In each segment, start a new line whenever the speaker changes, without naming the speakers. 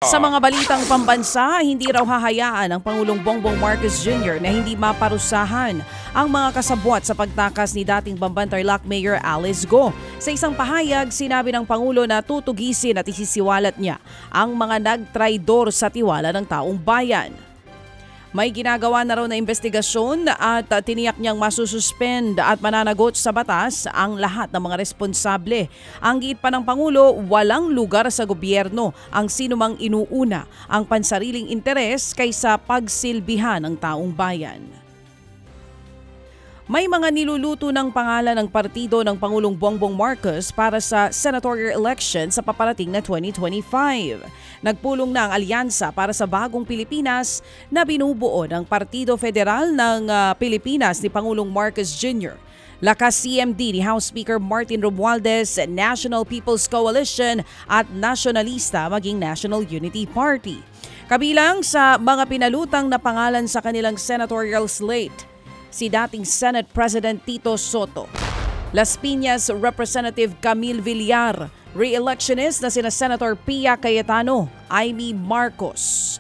Sa mga balitang pambansa, hindi raw hahayaan ang Pangulong Bongbong Marcos Jr. na hindi maparusahan ang mga kasabwat sa pagtakas ni dating Bamban Tarlac Mayor Alice Go. Sa isang pahayag, sinabi ng Pangulo na tutugisin at isisiwalat niya ang mga nagtraidor sa tiwala ng taong bayan. May ginagawa na raw na investigasyon at tiniyak niyang masususpend at mananagot sa batas ang lahat ng mga responsable. Ang giit pa ng Pangulo, walang lugar sa gobyerno ang sinumang inuuna ang pansariling interes kaysa pagsilbihan ng taong bayan. May mga niluluto ng pangalan ng partido ng Pangulong Bongbong Marcos para sa senatorial election sa paparating na 2025. Nagpulong na ang alyansa para sa bagong Pilipinas na binubuo ng Partido Federal ng Pilipinas ni Pangulong Marcos Jr., Lakas CMD ni House Speaker Martin Romualdez, National People's Coalition at Nationalista maging National Unity Party. Kabilang sa mga pinalutang na pangalan sa kanilang senatorial slate, si dating Senate President Tito Soto, Las Piñas Representative Camille Villar, re-electionist na sina Senator Pia Cayetano, Amy Marcos,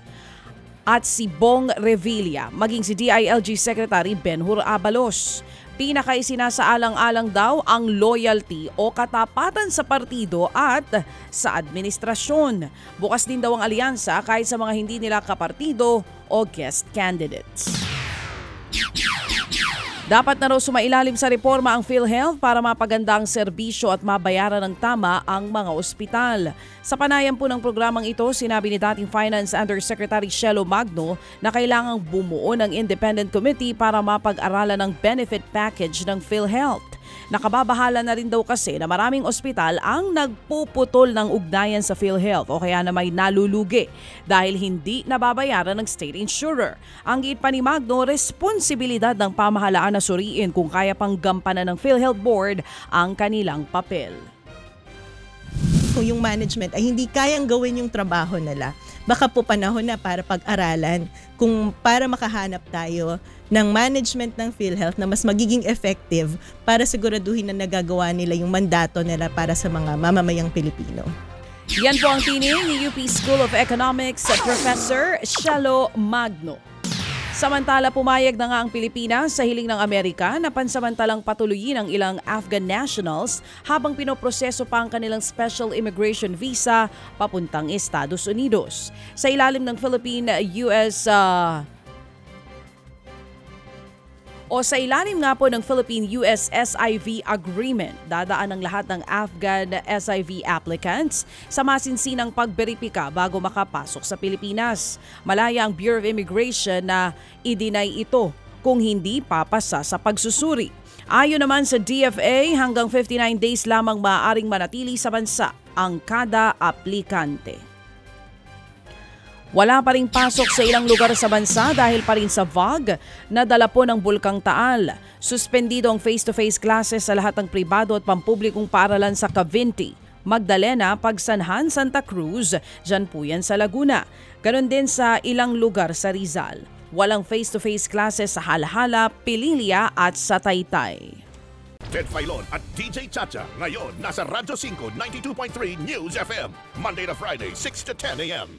at si Bong Revilla, maging si DILG Secretary Benhur Abalos. Pinakaisinasaalang-alang daw ang loyalty o katapatan sa partido at sa administrasyon. Bukas din daw ang alyansa kahit sa mga hindi nila kapartido o guest candidates. Dapat na raw sumailalim sa reforma ang PhilHealth para mapaganda ang serbisyo at mabayaran ng tama ang mga ospital. Sa panayam po ng programang ito, sinabi ni dating Finance Undersecretary Shelo Magno na kailangang bumuo ng independent committee para mapag-aralan ang benefit package ng PhilHealth. Nakababahala na rin daw kasi na maraming ospital ang nagpuputol ng ugnayan sa PhilHealth o kaya na may nalulugi dahil hindi nababayaran ng state insurer. Ang giit pa ni Magno, responsibilidad ng pamahalaan na suriin kung kaya pang gampanan ng PhilHealth Board ang kanilang papel.
Kung yung management ay hindi kayang gawin yung trabaho nila, baka po panahon na para pag-aralan kung para makahanap tayo ng management ng PhilHealth na mas magiging effective para siguraduhin na nagagawa nila yung mandato nila para sa mga mamamayang Pilipino.
Yan po ang tinig ni UP School of Economics Professor Shelo Magno. Samantala, pumayag na nga ang Pilipinas sa hiling ng Amerika na pansamantalang patuloyin ang ilang Afghan nationals habang pinoproseso pa ang kanilang special immigration visa papuntang Estados Unidos. Sa ilalim ng sa ilalim nga po ng Philippine-US SIV agreement, dadaan ang lahat ng Afghan SIV applicants sa masinsinang pagberipika bago makapasok sa Pilipinas. Malaya ang Bureau of Immigration na i-deny ito kung hindi papasa sa pagsusuri. Ayon naman sa DFA, hanggang 59 days lamang maaaring manatili sa bansa ang kada aplikante. Wala pa ring pasok sa ilang lugar sa bansa dahil pa rin sa VAG na dala po ng Bulkang Taal. Suspendido ang face-to-face classes sa lahat ng pribado at pampublikong paaralan sa Cavinti, Magdalena, Pagsanhan, Santa Cruz, dyan po yan sa Laguna. Ganon din sa ilang lugar sa Rizal. Walang face-to-face classes sa Halahala, Pililia at sa Taytay.
Ted Filon at DJ Chacha ngayon nasa Radyo 5 92.3 News FM Monday to Friday 6 to 10 a.m.